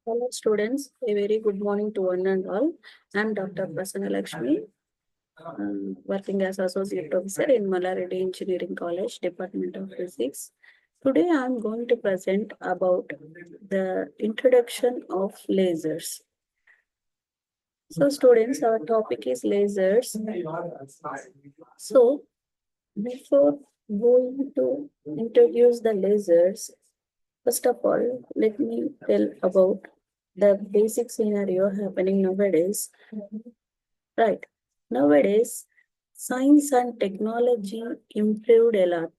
Hello students, a very good morning to one and all. I am Dr. Prasanna Lakshmi, working as Associate Professor in Mallarity Engineering College, Department of Physics. Today I am going to present about the introduction of lasers. So students, our topic is lasers. So before going to introduce the lasers, first of all, let me tell about the basic scenario happening nowadays. Right. Nowadays, science and technology improved a lot.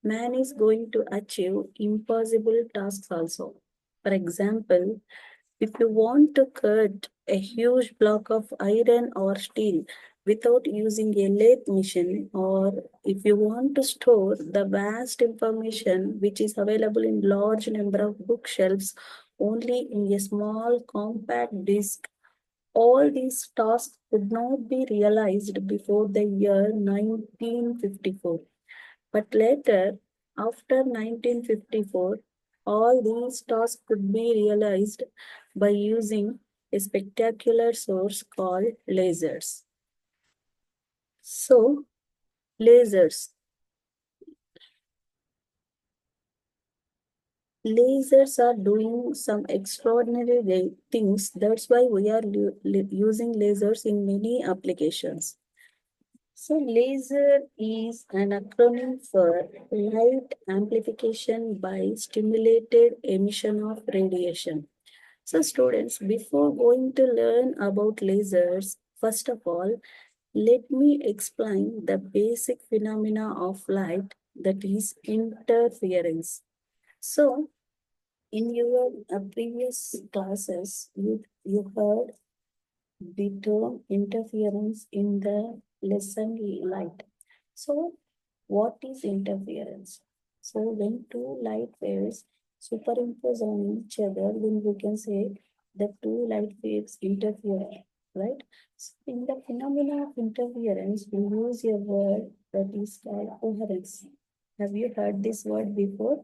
Man is going to achieve impossible tasks also. For example, if you want to cut a huge block of iron or steel without using a lathe machine, or if you want to store the vast information which is available in large number of bookshelves only in a small compact disk, all these tasks could not be realized before the year 1954. But later, after 1954, all these tasks could be realized by using a spectacular source called lasers. So, lasers. Lasers are doing some extraordinary things. That's why we are using lasers in many applications. So, laser is an acronym for light amplification by stimulated emission of radiation. So, students, before going to learn about lasers, first of all, let me explain the basic phenomena of light, that is interference. So, in your previous classes, you heard the term interference in the lesson light. So, what is interference? So, when two light waves superimpose on each other, then we can say the two light waves interfere, right? So, in the phenomena of interference, we use a word that is called coherence. Have you heard this word before?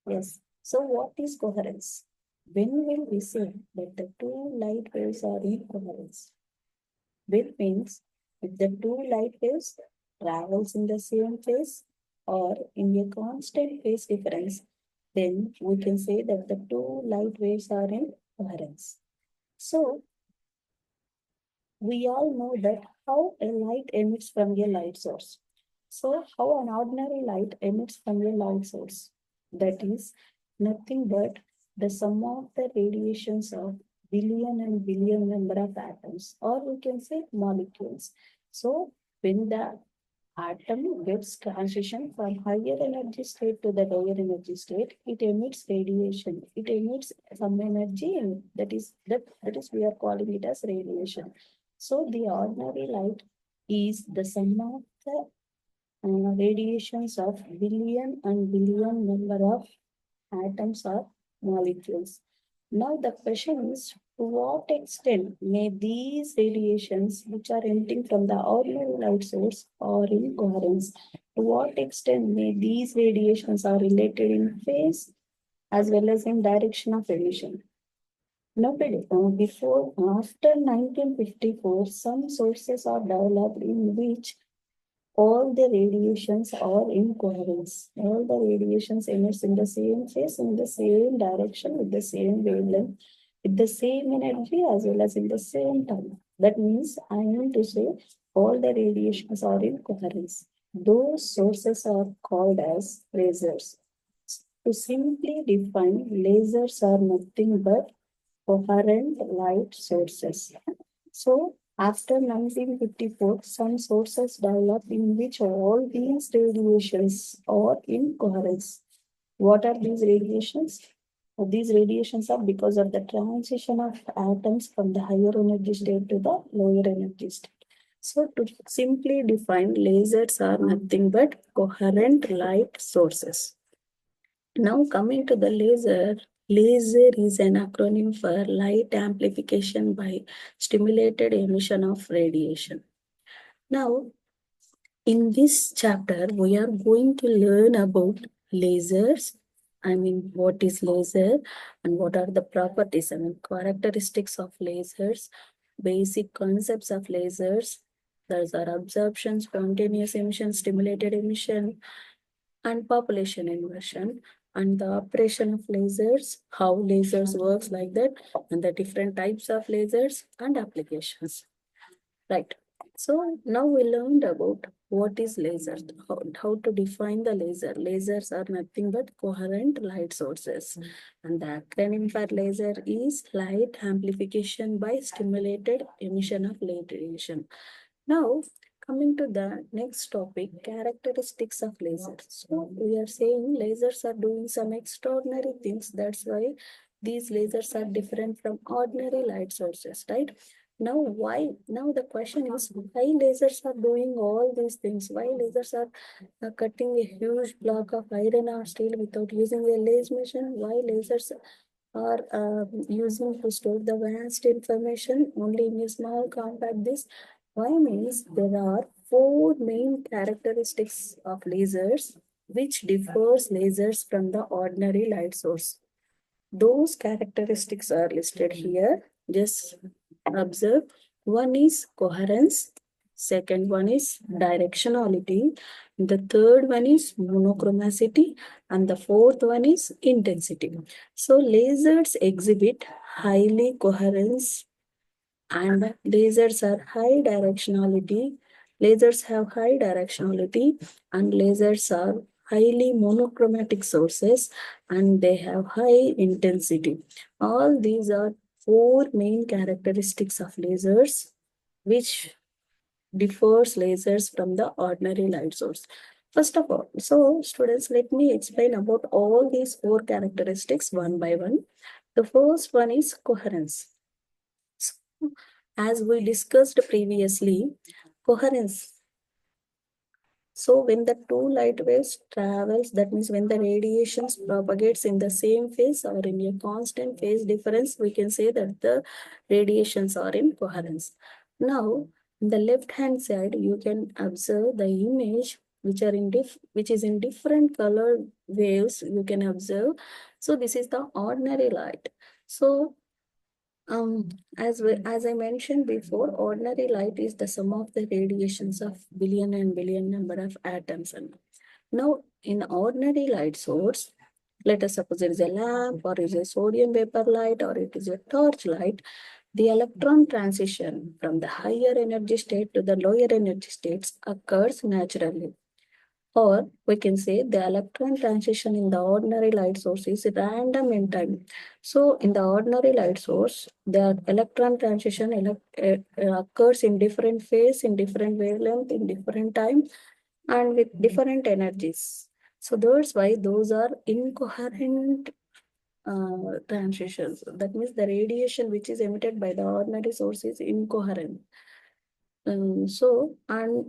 Yes. So, what is coherence? When will we say that the two light waves are in coherence? Which means if the two light waves travels in the same phase or in a constant phase difference, then we can say that the two light waves are in coherence. So we all know that how a light emits from a light source. So how an ordinary light emits from a light source, that is nothing but the sum of the radiations of billion and billion number of atoms, or we can say molecules. So when the atom gets transition from higher energy state to the lower energy state, it emits radiation. It emits some energy, and that is we are calling it as radiation. So the ordinary light is the sum of the radiations of billion and billion number of atoms or molecules. Now the question is, to what extent may these radiations which are emitting from the ordinary light source or in coherence? To what extent may these radiations are related in phase as well as in direction of emission? Nobody. After 1954, some sources are developed in which all the radiations are in coherence. All the radiations emits in the same phase, in the same direction, with the same wavelength, with the same energy as well as in the same time. That means I mean to say all the radiations are in coherence. Those sources are called as lasers. To simply define, lasers are nothing but coherent light sources. So, after 1954, some sources developed in which all these radiations are in coherence. What are these radiations? These radiations are because of the transition of atoms from the higher energy state to the lower energy state. So, to simply define, lasers are nothing but coherent light sources. Now, coming to the laser, laser is an acronym for light amplification by stimulated emission of radiation. Now, In this chapter, we are going to learn about lasers. I mean, what is laser and what are the properties, I mean, characteristics of lasers, basic concepts of lasers. Those are absorption, spontaneous emission, stimulated emission, and population inversion, and the operation of lasers, how lasers works like that, and the different types of lasers and applications. Right. So now we learned about what is laser, how to define the laser. Lasers are nothing but coherent light sources. And the acronym for laser is light amplification by stimulated emission of light radiation. Now, coming to the next topic, characteristics of lasers. So we are saying lasers are doing some extraordinary things. That's why these lasers are different from ordinary light sources, right? Now, why? Now the question is why lasers are doing all these things? Why lasers are cutting a huge block of iron or steel without using a laser machine? Why lasers are using to store the vast information only in a small compact disk? Why means there are four main characteristics of lasers which differs lasers from the ordinary light source. Those characteristics are listed here. Just observe. One is coherence, second one is directionality, the third one is monochromacity, and the fourth one is intensity. So lasers exhibit highly coherence and lasers are high directionality. Lasers have high directionality and lasers are highly monochromatic sources and they have high intensity. All these are four main characteristics of lasers which differs lasers from the ordinary light source. First of all, so students, let me explain about all these four characteristics one by one. The first one is coherence. So, as we discussed previously, coherence. So when the two light waves travels, that means when the radiations propagates in the same phase or in a constant phase difference, we can say that the radiations are in coherence. Now, in the left hand side, you can observe the image which is in different color waves. You can observe. So this is the ordinary light. So as I mentioned before, ordinary light is the sum of the radiations of billion and billion number of atoms. And now, in ordinary light source, let us suppose it is a lamp, or it is a sodium vapor light, or it is a torch light. The electron transition from the higher energy state to the lower energy states occurs naturally. Or we can say the electron transition in the ordinary light source is random in time. So in the ordinary light source, the electron transition occurs in different phase, in different wavelength, in different time, and with different energies. So that's why those are incoherent transitions. That means the radiation which is emitted by the ordinary source is incoherent. And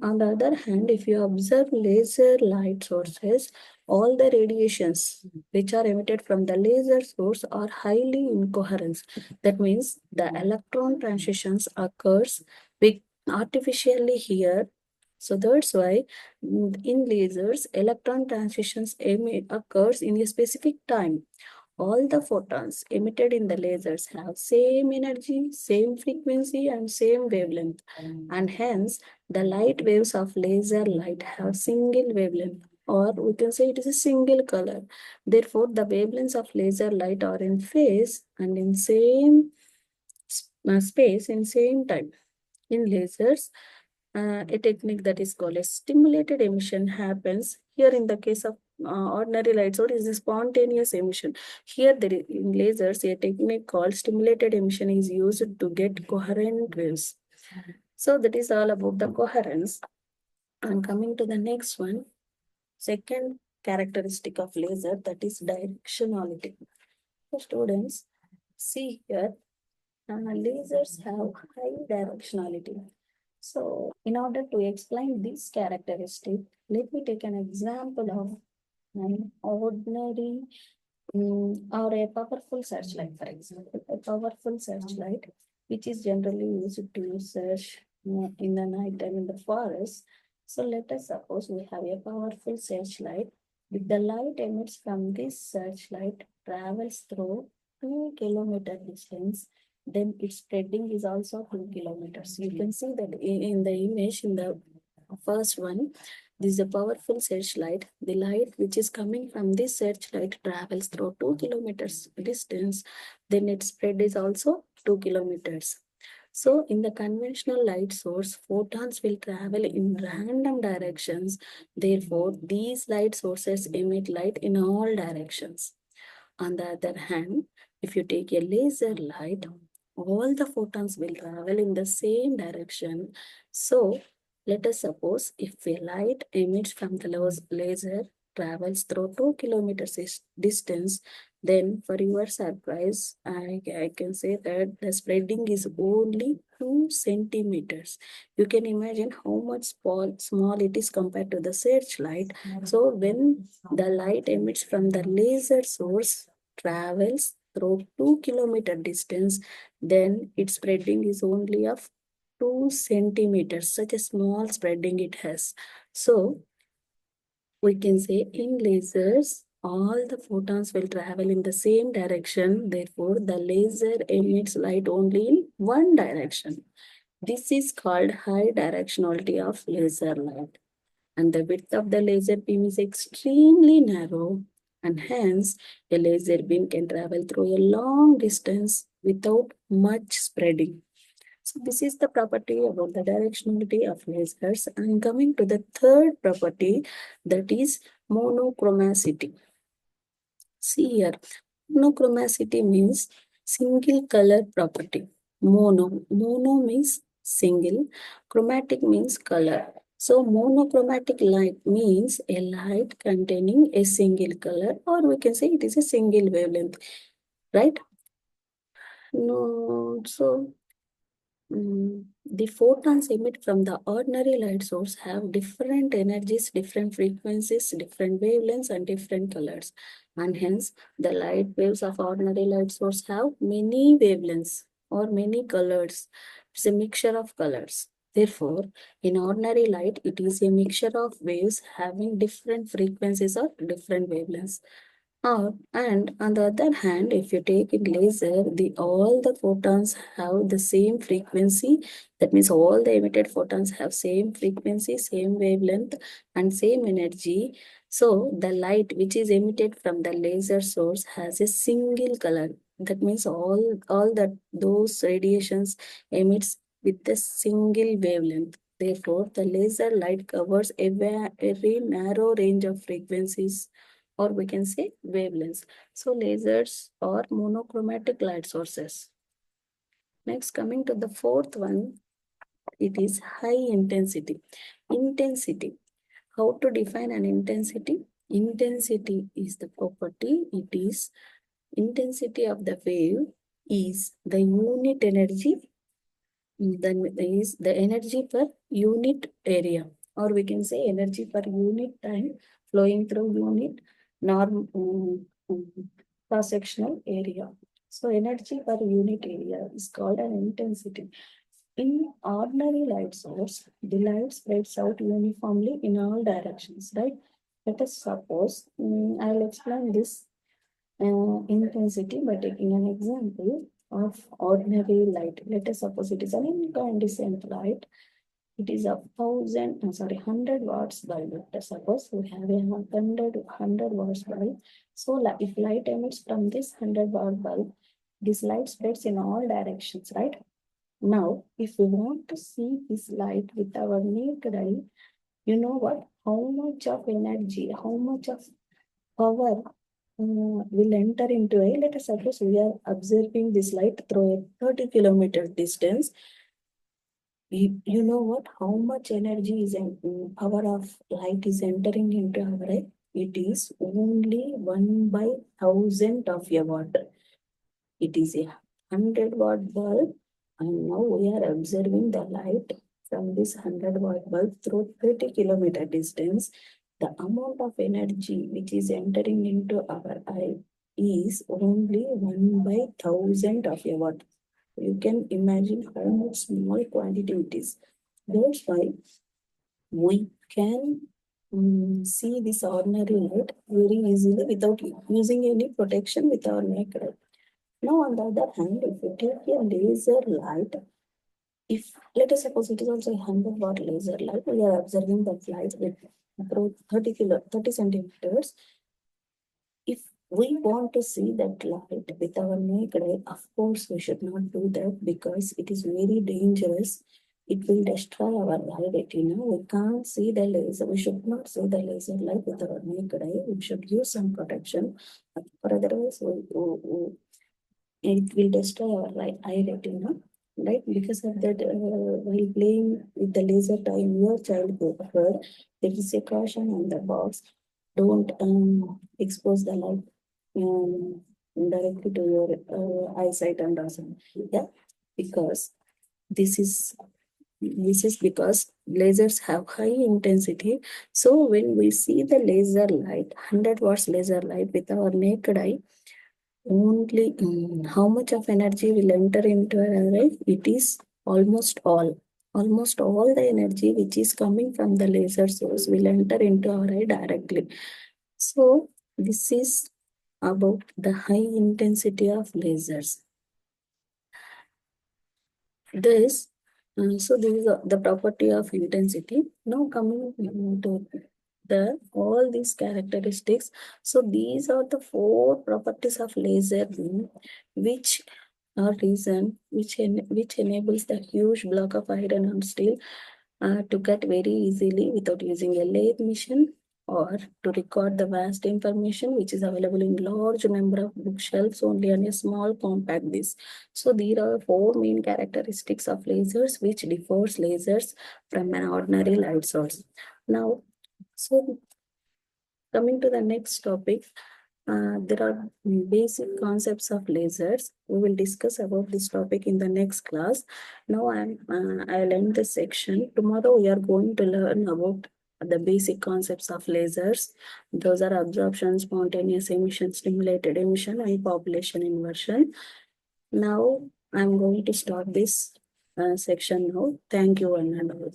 on the other hand, if you observe laser light sources, all the radiations which are emitted from the laser source are highly incoherent. That means the electron transitions occurs with artificially here. So that's why in lasers, electron transitions occurs in a specific time. All the photons emitted in the lasers have same energy, same frequency, and same wavelength. And hence, the light waves of laser light have single wavelength, or we can say it is a single color. Therefore, the wavelengths of laser light are in phase and in same space in same time. In lasers, a technique that is called a stimulated emission happens. Here in the case of ordinary light source is a spontaneous emission. Here there is, in lasers, a technique called stimulated emission is used to get coherent waves. So that is all about the coherence. And coming to the next one, second characteristic of laser, that is directionality. So students, see here, lasers have high directionality. So, in order to explain this characteristic, let me take an example of an ordinary or a powerful searchlight, for example. A powerful searchlight, which is generally used to search in the night time in the forest. So let us suppose we have a powerful searchlight. If the light emits from this searchlight travels through 2 kilometer distance, then its spreading is also 2 kilometers. You can see that in the image in the first one, this is a powerful searchlight. The light which is coming from this searchlight travels through 2 kilometers distance, then its spread is also 2 kilometers. So, in the conventional light source, photons will travel in random directions. Therefore, these light sources emit light in all directions. On the other hand, if you take a laser light, all the photons will travel in the same direction. So, let us suppose if a light emits from the laser travels through 2 kilometers distance, then for your surprise, I can say that the spreading is only 2 centimeters. You can imagine how much small it is compared to the searchlight. So when the light emits from the laser source travels through 2 kilometer distance, then its spreading is only of 2 centimeters. Such a small spreading it has. So we can say in lasers, all the photons will travel in the same direction. Therefore, the laser emits light only in one direction. This is called high directionality of laser light. And the width of the laser beam is extremely narrow, and hence a laser beam can travel through a long distance without much spreading. So this is the property about the directionality of lasers. And coming to the third property, that is monochromacity. See here, monochromacity means single color property. Mono means single, chromatic means color. So monochromatic light means a light containing a single color, or we can say it is a single wavelength, right? No, so the photons emit from the ordinary light source have different energies, different frequencies, different wavelengths, and different colors. And hence, the light waves of ordinary light source have many wavelengths or many colors. It's a mixture of colors. Therefore, in ordinary light, it is a mixture of waves having different frequencies or different wavelengths. And on the other hand, if you take in laser, all the photons have the same frequency. That means all the emitted photons have same frequency, same wavelength, and same energy. So the light which is emitted from the laser source has a single color. That means all that those radiations emits with a single wavelength. Therefore, the laser light covers a very narrow range of frequencies, or we can say wavelengths. So lasers are monochromatic light sources. Next, coming to the fourth one, it is high intensity. Intensity. How to define an intensity? Intensity is the property. It is intensity of the wave is the unit energy, then is the energy per unit area, or we can say energy per unit time flowing through unit norm cross-sectional area. So energy per unit area is called an intensity. In ordinary light source, the light spreads out uniformly in all directions, right? Let us suppose, I'll explain this intensity by taking an example of ordinary light. Let us suppose it is an incandescent light. It is a 100 watts bulb. Let us suppose we have a 100 watts bulb. So if light emits from this 100-watt bulb, this light spreads in all directions, right? Now, if we want to see this light with our naked eye, you know what? How much of energy, how much of power will enter into a, let us suppose we are observing this light through a 30-kilometer distance. You know what? How much energy is in power of light is entering into our eye? It is only 1/1000 of a watt. It is a 100-watt bulb, and now we are observing the light from this 100-watt bulb through 30-kilometer distance. The amount of energy which is entering into our eye is only 1/1000 of a watt. You can imagine how much small quantity it is. That's why we can see this ordinary light very easily without using any protection with our naked eye. Now, on the other hand, if you take a laser light, if let us suppose it is also a 100-watt laser light, we are observing that light with about 30 centimeters. If we want to see that light with our naked eye, of course, we should not do that because it is very dangerous. It will destroy our eye retina. We can't see the laser. We should not see the laser light with our naked eye. We should use some protection. Or otherwise, it will destroy our eye retina, right? Because of that, while playing with the laser time, your child heard there is a caution on the box. Don't expose the light um, directly to your eyesight and also, yeah, because this is because lasers have high intensity. So when we see the laser light, 100 watts laser light with our naked eye, only how much of energy will enter into our array? It is almost all the energy which is coming from the laser source will enter into our eye directly. So this is about the high intensity of lasers. This is the property of intensity. Now coming to the all these characteristics. So these are the four properties of laser which are reason which enables the huge block of iron and steel to cut very easily without using a lathe machine, or to record the vast information which is available in large number of bookshelves only on a small compact disk. So there are four main characteristics of lasers which differs lasers from an ordinary light source. Now, so coming to the next topic, there are basic concepts of lasers. We will discuss about this topic in the next class. Now I'll end this section. Tomorrow we are going to learn about the basic concepts of lasers. Those are absorption, spontaneous emission, stimulated emission, and population inversion. Now I'm going to start this section now. Thank you, and all.